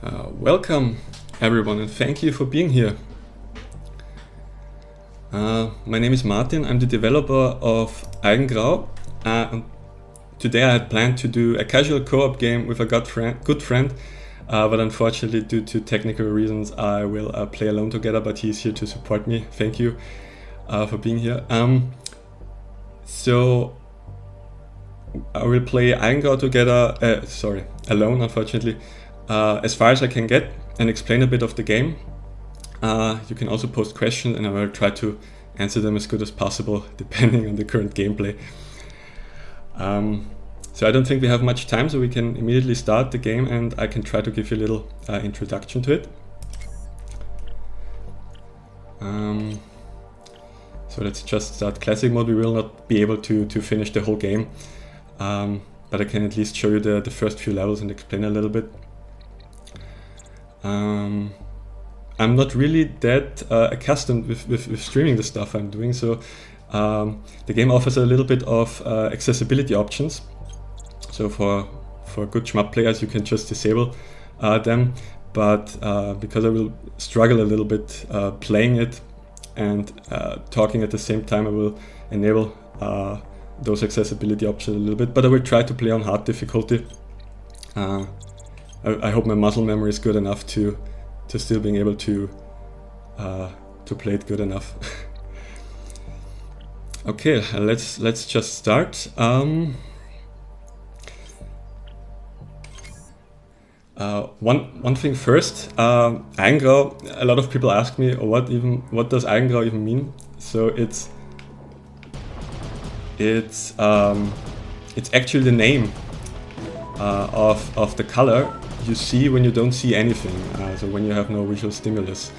Welcome everyone and thank you for being here. My name is Martin, I'm the developer of Eigengrau. Today I had planned to do a casual co-op game with a good friend, but unfortunately due to technical reasons I will play alone together, but he's here to support me. Thank you for being here. So I will play Eigengrau together, alone unfortunately, as far as I can get and explain a bit of the game. You can also post questions and I will try to answer them as good as possible depending on the current gameplay. So I don't think we have much time, so we can immediately start the game and I can try to give you a little introduction to it. So let's just start classic mode. We will not be able to finish the whole game, but I can at least show you the first few levels and explain a little bit. I'm not really that accustomed with streaming the stuff I'm doing, so the game offers a little bit of accessibility options. So for good SHMUP players you can just disable them, but because I will struggle a little bit playing it and talking at the same time, I will enable those accessibility options a little bit, but I will try to play on hard difficulty. I hope my muscle memory is good enough to still being able to play it good enough. Okay, let's just start. One thing first, Eigengrau. A lot of people ask me what does Eigengrau even mean. So it's actually the name of the color you see when you don't see anything, so when you have no visual stimulus.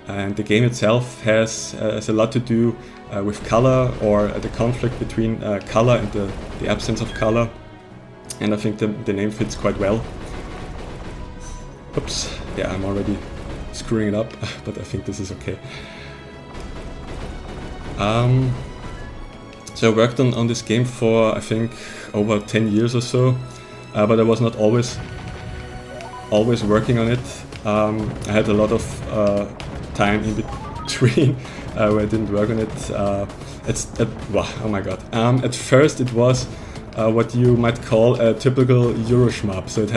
And the game itself has a lot to do with color, or the conflict between color and the absence of color, and I think the name fits quite well. Oops, yeah, I'm already screwing it up, but I think this is okay. So I worked on this game for I think over 10 years or so, but I was not always working on it. I had a lot of time in between where I didn't work on it. Oh my god. At first it was what you might call a typical Euro SHMUP. So it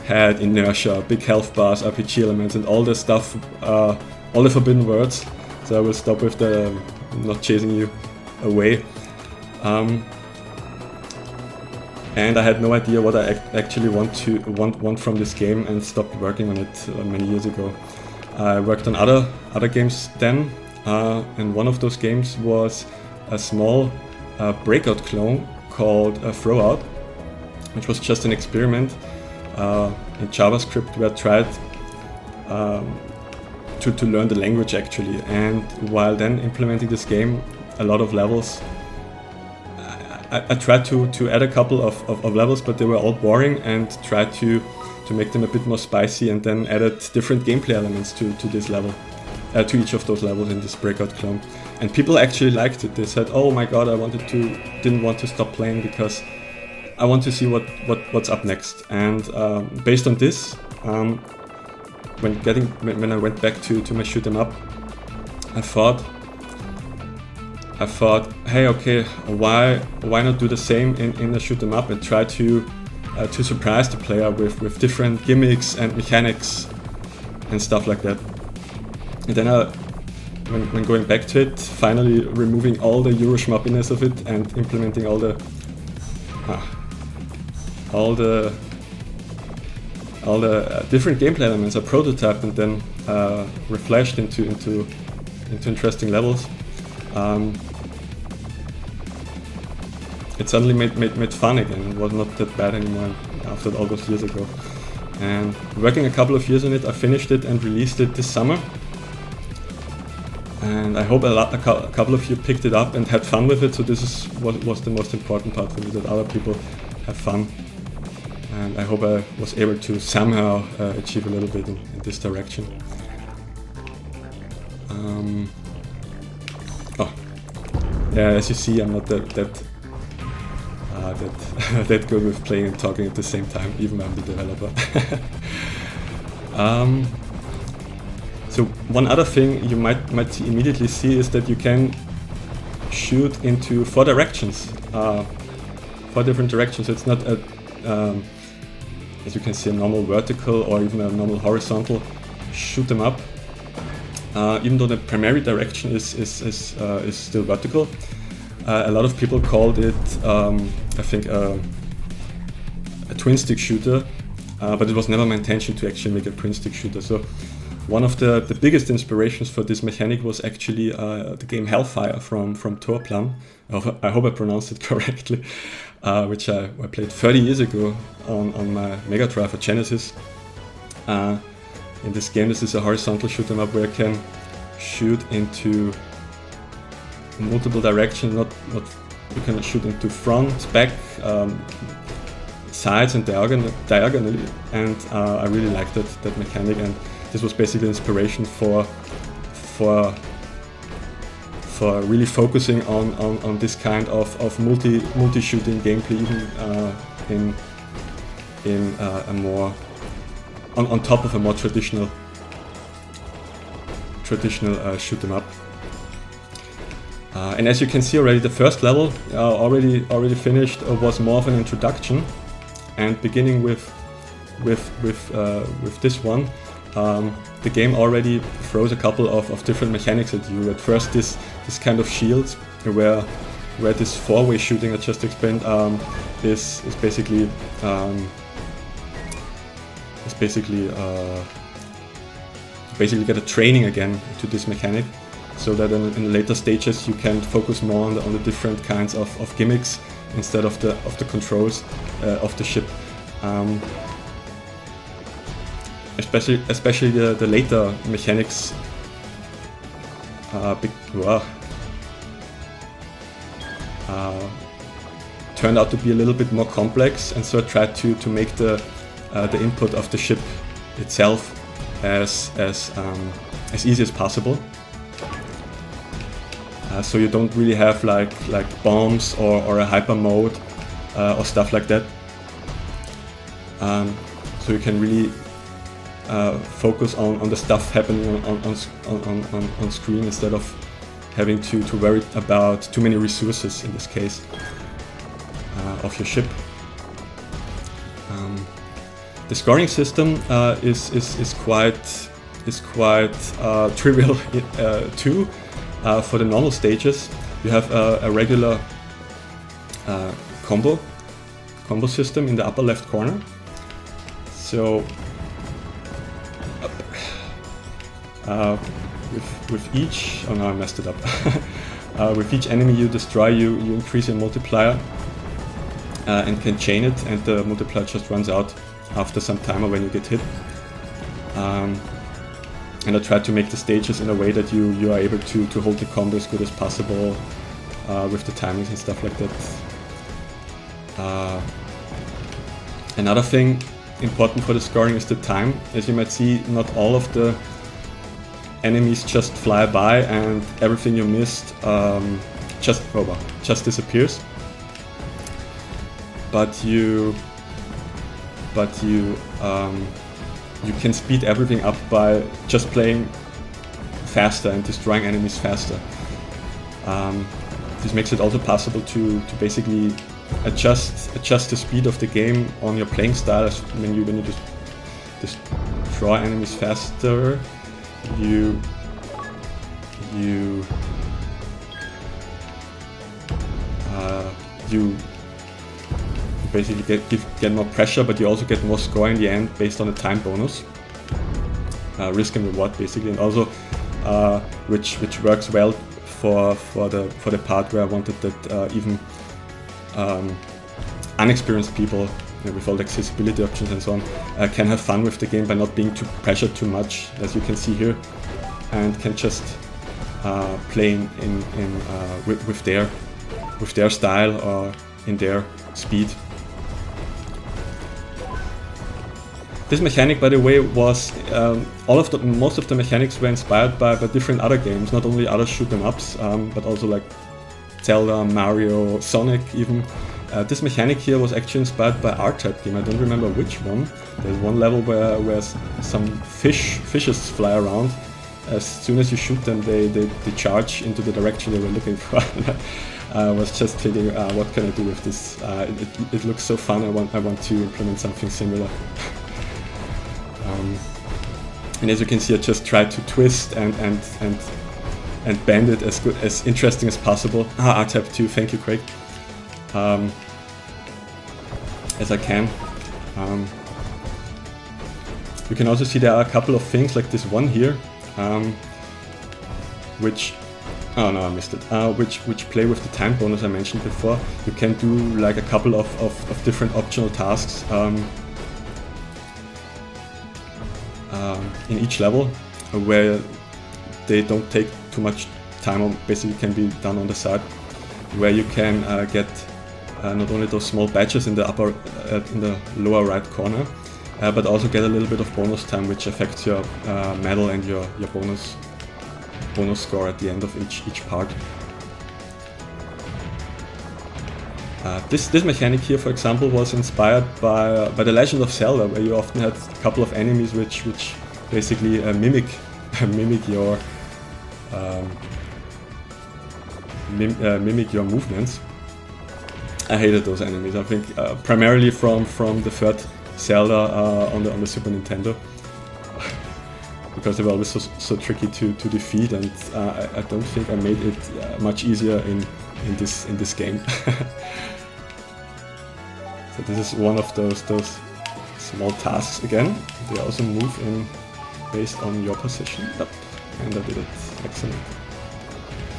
had inertia, big health bars, RPG elements, and all the stuff, all the forbidden words. So I will stop with the not chasing you away. And I had no idea what I actually want from this game, and stopped working on it many years ago. I worked on other games then, and one of those games was a small breakout clone called Throwout, which was just an experiment in JavaScript where I tried to learn the language actually. And while then implementing this game, a lot of levels, I tried to add a couple of levels, but they were all boring, and tried to make them a bit more spicy, and then added different gameplay elements to this level, to each of those levels in this breakout clone. And people actually liked it. They said, "Oh my god, didn't want to stop playing because I want to see what's up next." And based on this, when I went back to my shoot 'em up, I thought, hey, okay, why not do the same in a shoot 'em up and try to surprise the player with different gimmicks and mechanics and stuff like that. And then when going back to it, finally removing all the Euro SHMUPiness of it and implementing all the different gameplay elements, I prototyped and then reflashed into interesting levels. It suddenly made fun again. It was not that bad anymore after all those years ago. And working a couple of years on it, I finished it and released it this summer. And I hope a couple of you picked it up and had fun with it. So this is what was the most important part for me, that other people have fun. And I hope I was able to somehow achieve a little bit in this direction. Yeah, as you see, I'm not that that that good with playing and talking at the same time, even I'm the developer. So one other thing you might immediately see is that you can shoot into 4 directions, 4 different directions. So it's not a, as you can see, a normal vertical or even a normal horizontal shoot 'em up. Even though the primary direction is still vertical. A lot of people called it, I think, a twin stick shooter, but it was never my intention to actually make a twin stick shooter. So one of the biggest inspirations for this mechanic was actually the game Hellfire from Torplan. I hope I pronounced it correctly, which I played 30 years ago on my Mega Drive for Genesis. In this game, this is a horizontal shoot 'em up where you can shoot into multiple directions. You can shoot into front, back, sides, and diagonally. And I really liked that mechanic. And this was basically inspiration for really focusing on this kind of multi shooting gameplay, even in a more on top of a more traditional shoot 'em up. And as you can see already, the first level already finished was more of an introduction, and beginning with this one, the game already throws a couple of different mechanics at you. At first, this kind of shield where this 4-way shooting I just explained is basically get a training again to this mechanic, so that in later stages you can focus more on the different kinds of gimmicks instead of the controls of the ship. Especially the later mechanics turned out to be a little bit more complex, and so I tried to make the input of the ship itself as easy as possible. So you don't really have like bombs or a hyper mode or stuff like that. So you can really focus on the stuff happening on screen instead of having to worry about too many resources, in this case, of your ship. The scoring system is quite trivial too. For the normal stages, you have a regular combo system in the upper left corner. So with each, oh no, I messed it up. With each enemy you destroy, you increase your multiplier and can chain it, and the multiplier just runs out after some timer when you get hit. And I tried to make the stages in a way that you are able to hold the combo as good as possible with the timings and stuff like that. Another thing important for the scoring is the time. As you might see, not all of the enemies just fly by and everything you missed just disappears. But you can speed everything up by just playing faster and destroying enemies faster. This makes it also possible to basically adjust the speed of the game on your playing style. When you just destroy enemies faster, you basically get more pressure, but you also get more score in the end based on the time bonus, risk and reward basically, and also which works well for the part where I wanted that even unexperienced people, with all the accessibility options and so on, can have fun with the game by not being pressured too much, as you can see here, and can just play with their style or in their speed. This mechanic, by the way, was most of the mechanics were inspired by different other games, not only other shoot 'em ups, but also like Zelda, Mario, Sonic even. This mechanic here was actually inspired by R-Type game. I don't remember which one. There's one level where some fishes fly around. As soon as you shoot them, they charge into the direction they were looking for. I was just thinking, what can I do with this? It looks so fun. I want to implement something similar. And as you can see, I just tried to twist and bend it as interesting as possible. R-Type 2, thank you, Craig. As I can. You can also see there are a couple of things like this one here, which, oh no, I missed it, which play with the time bonus I mentioned before. You can do like a couple of different optional tasks in each level, where they don't take too much time, or basically can be done on the side, where you can get not only those small badges in the in the lower right corner, but also get a little bit of bonus time, which affects your medal and your bonus score at the end of each part. This mechanic here, for example, was inspired by The Legend of Zelda, where you often had a couple of enemies which basically mimic your mimic your movements. I hated those enemies. I think primarily from the third Zelda on the Super Nintendo, because they were always so tricky to defeat, and I don't think I made it much easier in this game. So this is one of those small tasks again. They also move in based on your position. Yep, and I did it. Excellent.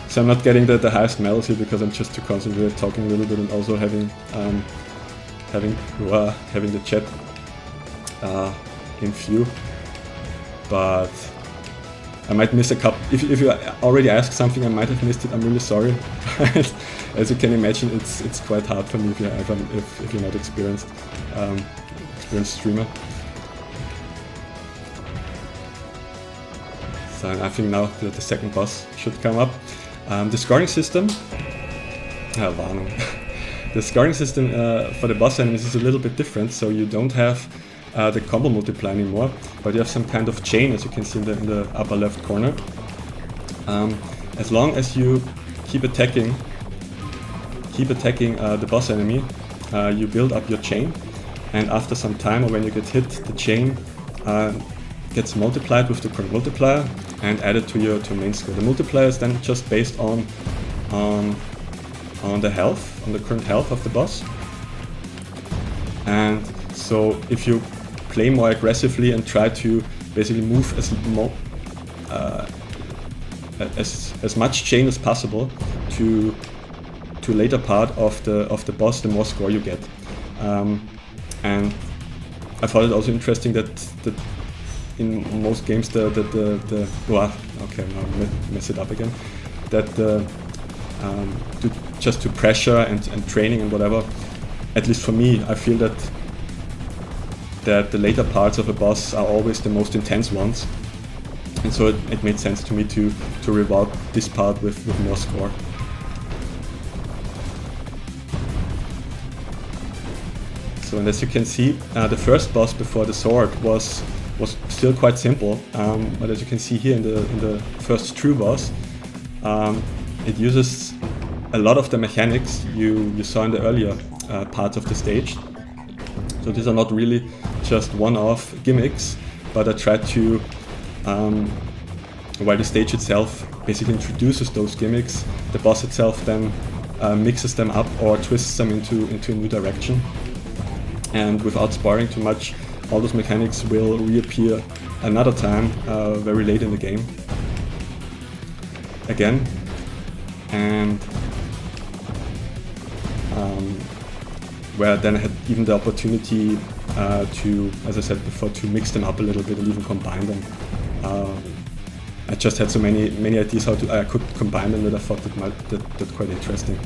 So I'm not getting the highest medals here because I'm just too concentrated talking a little bit and also having the chat in view. But I might miss a couple. If you already asked something, I might have missed it. I'm really sorry. As you can imagine, it's quite hard for me if you're not experienced streamer. So I think now that the second boss should come up. The scoring system. The scoring system for the boss enemies is a little bit different. So you don't have the combo multiplier anymore, but you have some kind of chain, as you can see in the upper left corner. As long as you keep attacking the boss enemy, you build up your chain, and after some time, or when you get hit, the chain gets multiplied with the current multiplier and added to your main score. The multiplier is then just based on the health, on the current health of the boss. And so if you play more aggressively and try to basically move as much chain as possible to later part of the boss, the more score you get. And I thought it also interesting that in most games okay, now I mess it up again. That just to pressure and training and whatever, at least for me, I feel that the later parts of a boss are always the most intense ones, and so it made sense to me to reward this part with more score. So, and as you can see, the first boss before the sword was still quite simple, but as you can see here in the first true boss, it uses a lot of the mechanics you saw in the earlier parts of the stage. So these are not really just one-off gimmicks, but I tried to, while the stage itself basically introduces those gimmicks, the boss itself then mixes them up or twists them into a new direction. And without spoiling too much, all those mechanics will reappear another time, very late in the game. Again, and where then I had even the opportunity to, as I said before, to mix them up a little bit and even combine them. I just had so many ideas how I could combine them that I thought that's quite interesting.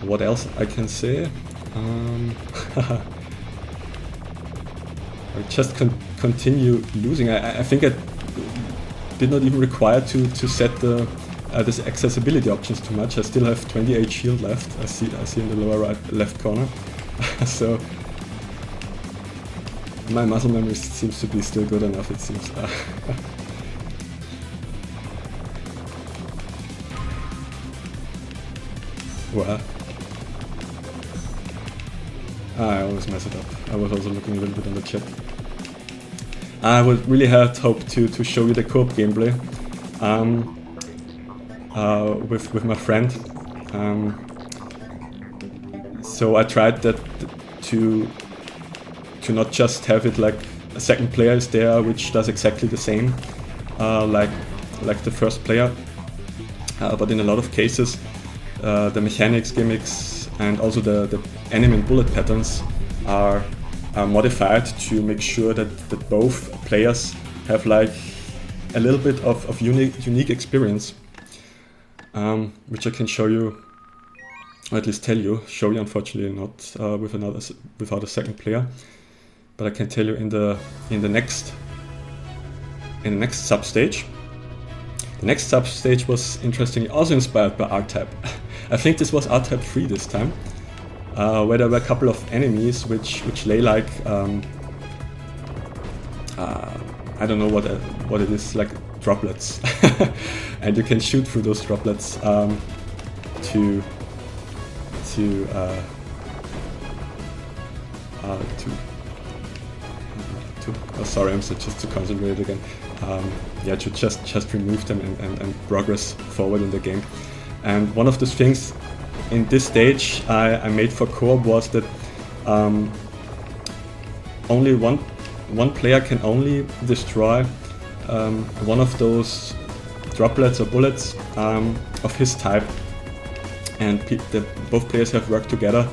What else I can say? I just continue losing. I think did not even require to set this accessibility options too much. I still have 28 shield left. I see in the lower right left corner. So my muscle memory seems to be still good enough, it seems. Well, I always mess it up. I was also looking a little bit on the chat. I would really had hoped to show you the co-op gameplay with my friend. So I tried that to not just have it like a second player is there which does exactly the same like the first player, but in a lot of cases the mechanics, gimmicks, and also the enemy and bullet patterns are modified to make sure that both players have like a little bit of unique experience, which I can show you, or at least show you unfortunately not without a second player, but I can tell you in the next substage. The next substage was interestingly also inspired by R-Type. I think this was R-Type 3 this time, where there were a couple of enemies which lay like I don't know what it is, like droplets, and you can shoot through those droplets to oh, sorry, I'm just too concentrated again. Yeah, to just remove them and progress forward in the game. And one of the things in this stage I made for co-op was that only one player can only destroy one of those droplets or bullets of his type, and both players have worked together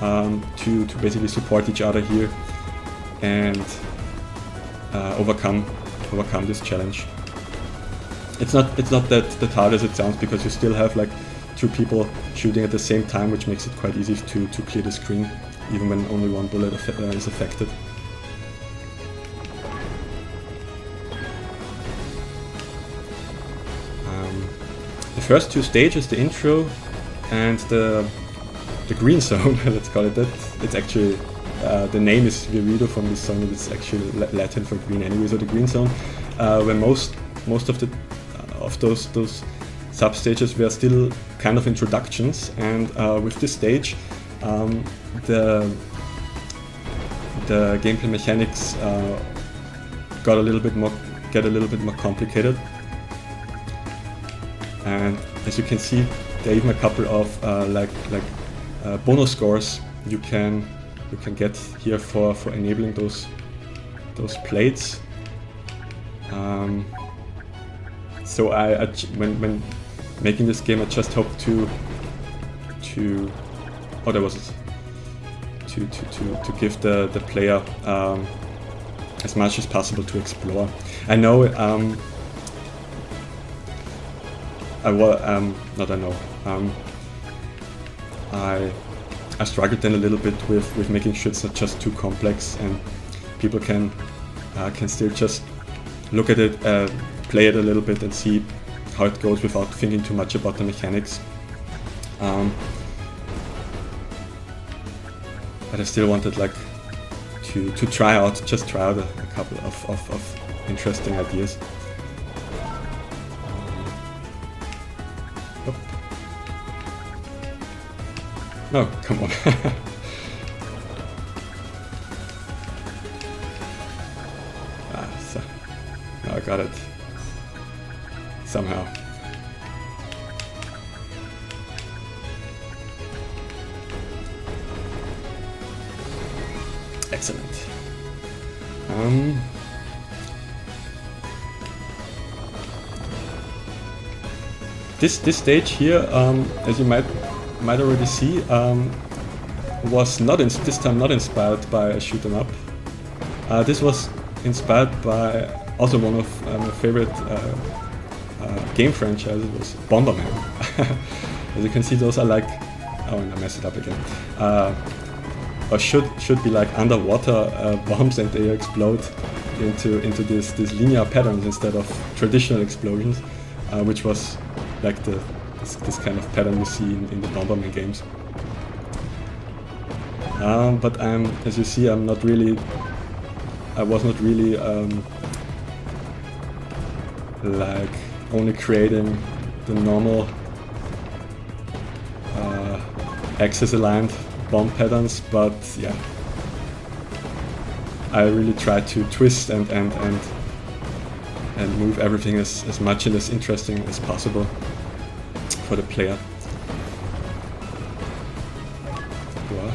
to basically support each other here and overcome this challenge. It's not that hard as it sounds, because you still have like two people shooting at the same time, which makes it quite easy to clear the screen, even when only one bullet is affected. The first two stages, the intro and the green zone, let's call it that. It's actually the name is Virido from this zone, it's actually Latin for green anyway. So the green zone, where most of those sub-stages were still kind of introductions, and with this stage the gameplay mechanics get a little bit more complicated. And as you can see, there are even a couple of bonus scores you can get here for enabling those plates. So when making this game, I just hope to give the player as much as possible to explore. I know I struggled then a little bit with making sure it's not just too complex, and people can still just look at it, play it a little bit and see how it goes without thinking too much about the mechanics. But I still wanted like to try out a couple of interesting ideas. No, come on. So, now I got it. Somehow. Excellent. This stage here, as you might already see, was this time not inspired by a shoot 'em up. This was inspired by also one of my favorite game franchises, was Bomberman. As you can see, those are like, oh, and I messed it up again. Or should be like underwater bombs, and they explode into this linear patterns instead of traditional explosions, which was like this kind of pattern you see in the Bomberman games. But as you see, I was not really like only creating the normal axis aligned bomb patterns, but yeah, I really try to twist and move everything as much and as interesting as possible for the player. Wow.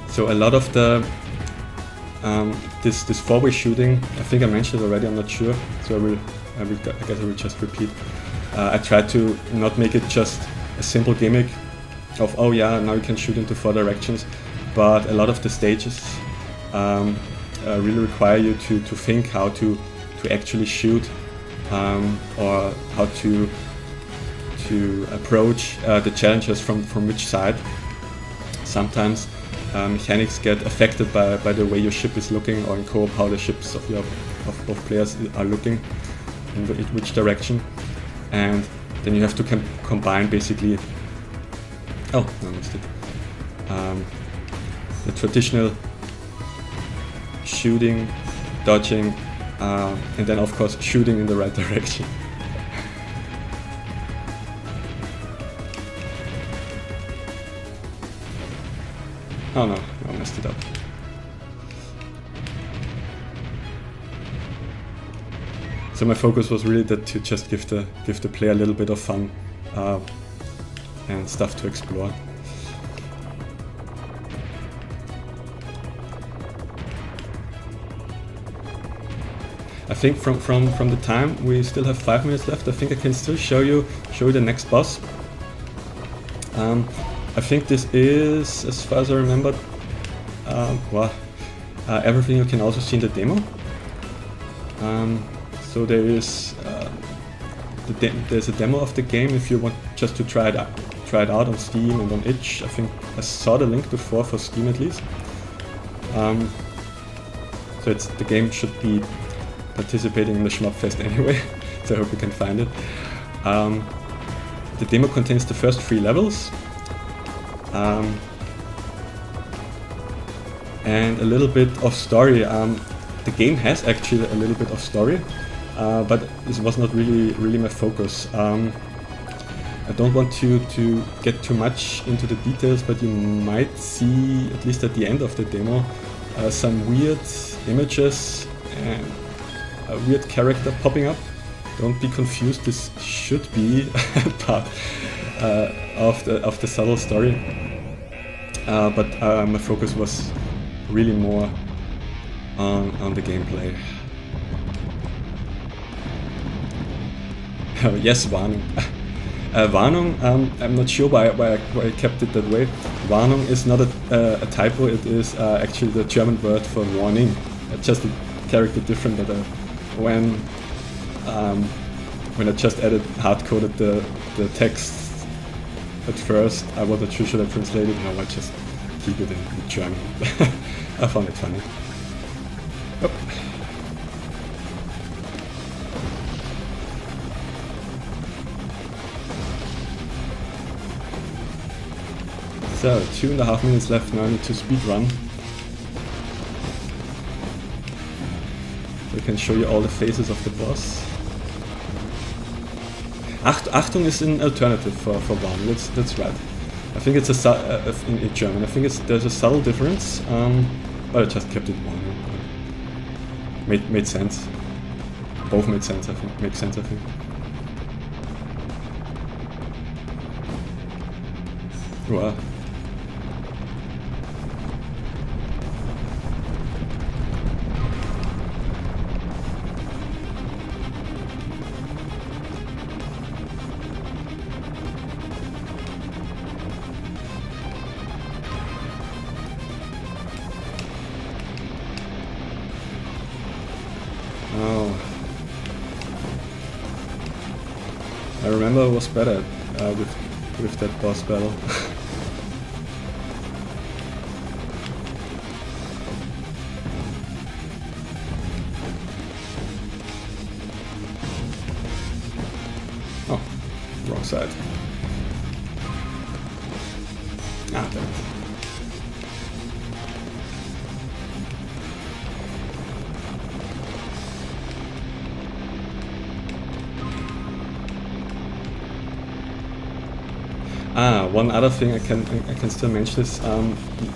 So a lot of the this four-way shooting, I think I mentioned it already, I'm not sure, so I guess I will just repeat. I try to not make it just a simple gimmick of, oh yeah, now you can shoot into 4 directions, but a lot of the stages really require you to think how to actually shoot, or how to approach the challenges from which side. Sometimes mechanics get affected by the way your ship is looking, or in co-op how the ships of both players are looking, in which direction, and then you have to combine basically. Oh, no, I missed it. The traditional shooting, dodging, and then of course shooting in the right direction. Oh no, I messed it up. So my focus was really to just give the player a little bit of fun and stuff to explore. I think from the time we still have 5 minutes left, I think I can still show you the next boss. I think this is, as far as I remember, everything you can also see in the demo. So there is there's a demo of the game if you want just to try it out on Steam and on itch. I think I saw the link before for Steam at least. So the game should be participating in the SHMUP Fest anyway, so I hope you can find it. The demo contains the first 3 levels. And a little bit of story. The game has actually a little bit of story, but this was not really my focus. I don't want to get too much into the details, but you might see, at least at the end of the demo, some weird images and a weird character popping up. Don't be confused, this should be part of the subtle story. But my focus was really more on the gameplay. Oh, yes, Warnung. Warnung, I'm not sure why I kept it that way. Warnung is not a typo, it is actually the German word for warning. Just a character different, but when I just hard-coded the text at first, I wasn't sure should I translate it. No, I just keep it in German. I found it funny. Yep. So, 2.5 minutes left now, I need to speed run. So I can show you all the faces of the boss. Achtung is an alternative for Warnung, that's right. I think it's in German. I think there's a subtle difference, but I just kept it Warnung. Made sense. Both made sense, I think. Makes sense, I think. Wow. Oh. I remember I was better with that boss battle. Oh, wrong side. Ah, damn it. One other thing I can still mention is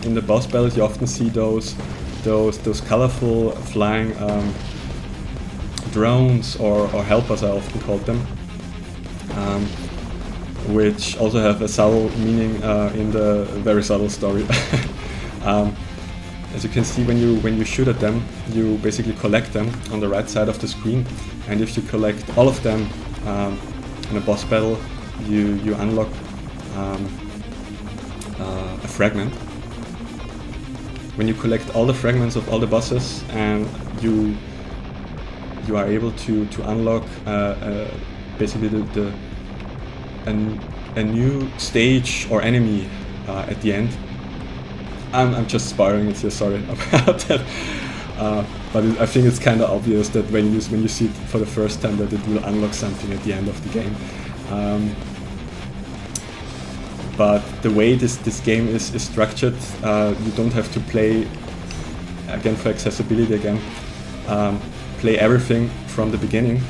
in the boss battles you often see those colorful flying drones or helpers, I often called them, which also have a subtle meaning in the very subtle story. As you can see, when you shoot at them, you basically collect them on the right side of the screen, and if you collect all of them in a boss battle, you unlock a fragment. When you collect all the fragments of all the bosses, and you are able to unlock basically a new stage or enemy at the end. I'm just spoiling it here, sorry about that. But I think it's kind of obvious that when you see it for the first time that it will unlock something at the end of the game. But the way this game is structured, you don't have to play, again for accessibility again, play everything from the beginning.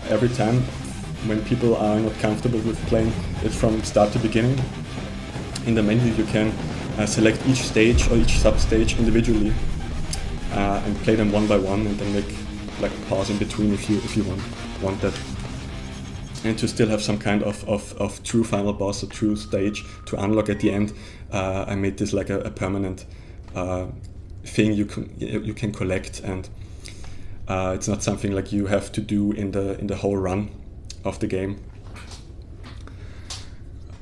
Every time when people are not comfortable with playing it from start to beginning, in the menu you can select each stage or each sub-stage individually and play them one by one, and then make like a pause in between if you want that. And to still have some kind of true final boss or true stage to unlock at the end, I made this like a permanent thing you can collect, and it's not something like you have to do in the whole run of the game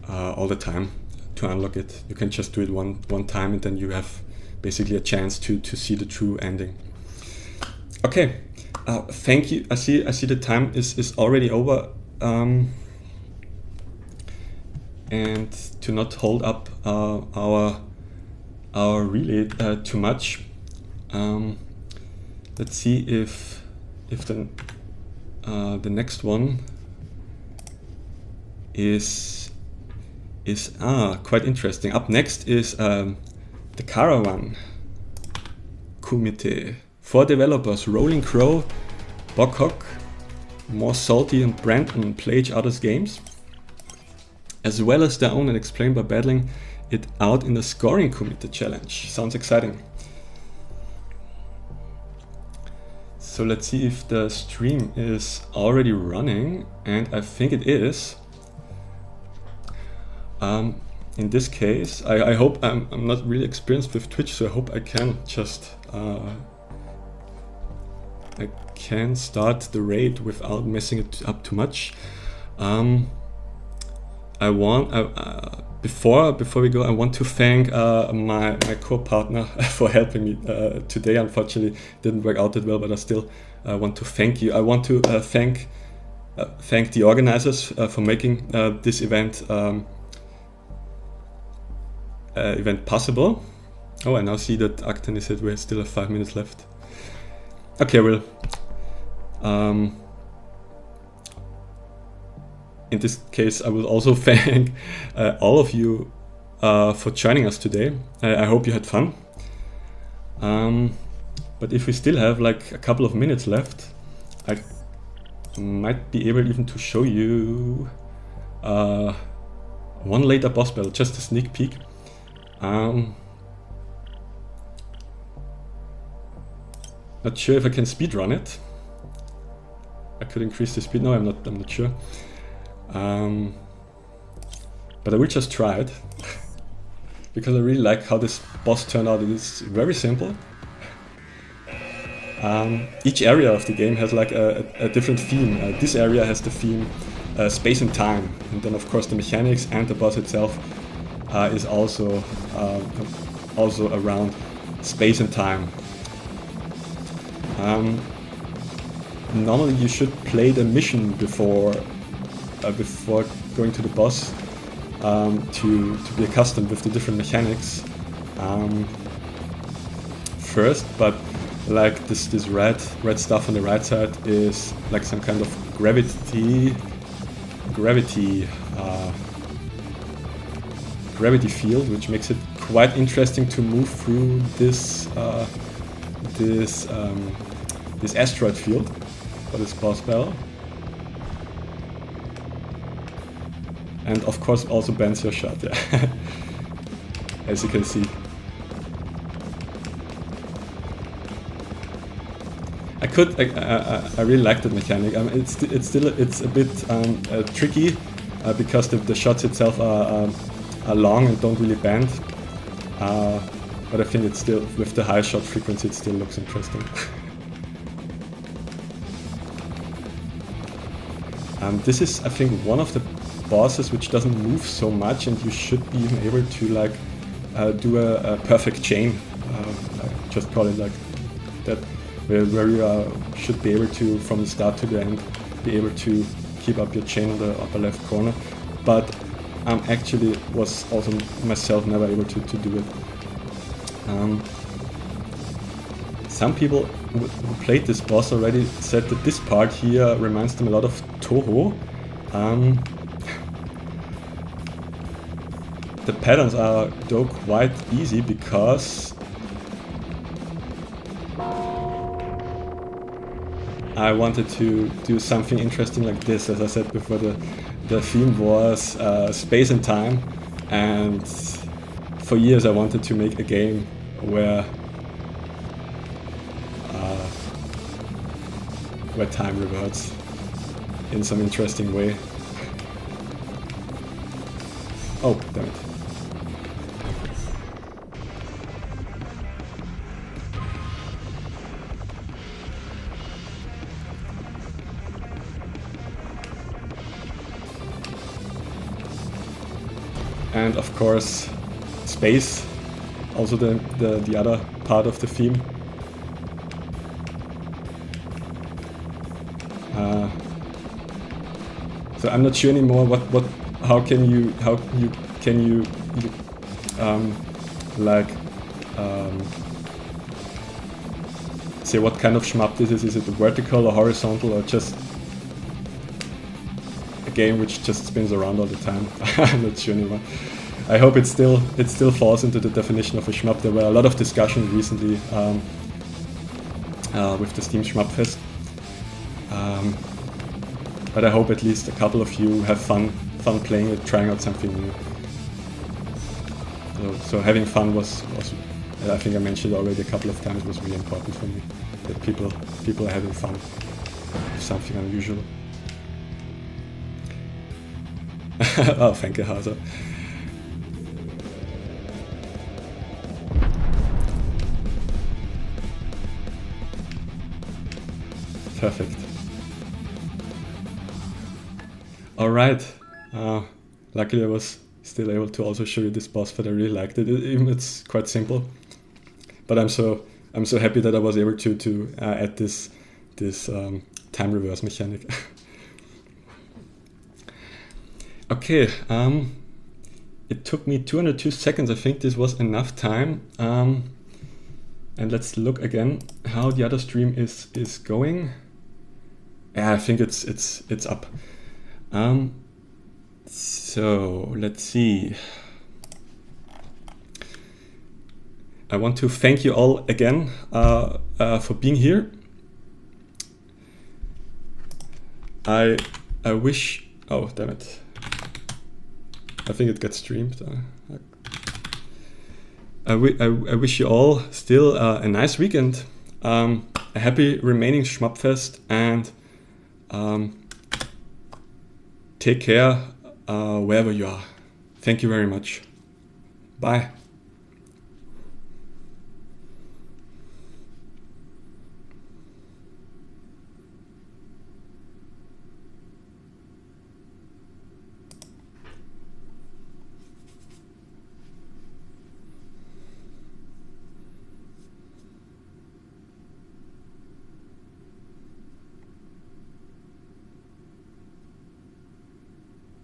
all the time to unlock it. You can just do it one time, and then you have basically a chance to see the true ending. Okay, thank you. I see the time is already over. And to not hold up our relay too much, let's see if the next one is quite interesting. Up next is the Caravan Kumite for developers Rolling Crow, Bokok, More Salty and Brandon play each other's games, as well as their own, and explain by battling it out in the Scoring Kumite challenge. Sounds exciting. So let's see if the stream is already running, and I think it is. In this case, I hope I'm not really experienced with Twitch, so I hope I can just I can start the raid without messing it up too much. Before we go, I want to thank my co-partner for helping me today. Unfortunately, didn't work out that well, but I still want to thank you. I want to thank the organizers for making this event possible. Oh, I now see that Acton said we still have 5 minutes left. Okay, well, in this case, I will also thank all of you for joining us today. I hope you had fun. But if we still have like a couple of minutes left, I might be able even to show you one later boss battle, just a sneak peek. Not sure if I can speedrun it. I could increase the speed. No, I'm not sure. But I will just try it because I really like how this boss turned out. It is very simple. Each area of the game has like a different theme. This area has the theme space and time, and then of course the mechanics and the boss itself is also around space and time. normally you should play the mission before going to the boss, to be accustomed with the different mechanics first. But like this red stuff on the right side is like some kind of gravity field, which makes it quite interesting to move through this asteroid field for this boss battle. And of course also bends your shot, yeah. As you can see. I really like that mechanic. It's a bit tricky because the shots itself are long and don't really bend. But I think it's still, with the high shot frequency, it still looks interesting. This is, I think, one of the bosses which doesn't move so much, and you should be even able to like do a perfect chain. I just call it like that, where you should be able to, from the start to the end, be able to keep up your chain on the upper left corner. But actually was also myself never able to do it. Some people who played this boss already said that this part here reminds them a lot of Toho. The patterns are though quite easy because I wanted to do something interesting like this. As I said before, the theme was space and time, and for years I wanted to make a game where time reverts in some interesting way. Oh, damn it. And of course, space, also the other part of the theme. So I'm not sure anymore how can you say what kind of shmup this is. Is it vertical or horizontal, or just a game which just spins around all the time? I'm not sure anymore. I hope it still falls into the definition of a shmup. There were a lot of discussion recently with the Steam Shmup Fest. But I hope at least a couple of you have fun playing it, trying out something new. So having fun was, I think I mentioned already a couple of times, was really important for me. That people are having fun with something unusual. Oh, thank you, Hauser. Perfect. Alright, luckily I was still able to also show you this boss fight. I really liked it. Even it's quite simple, but I'm so happy that I was able to add this time reverse mechanic. Okay, it took me 202 seconds. I think this was enough time. And let's look again how the other stream is going. Yeah, I think it's up. So let's see. I want to thank you all again for being here. I wish. Oh, damn it! I think it gets streamed. I wish you all still a nice weekend, a happy remaining Shmupfest, and take care wherever you are. Thank you very much. Bye.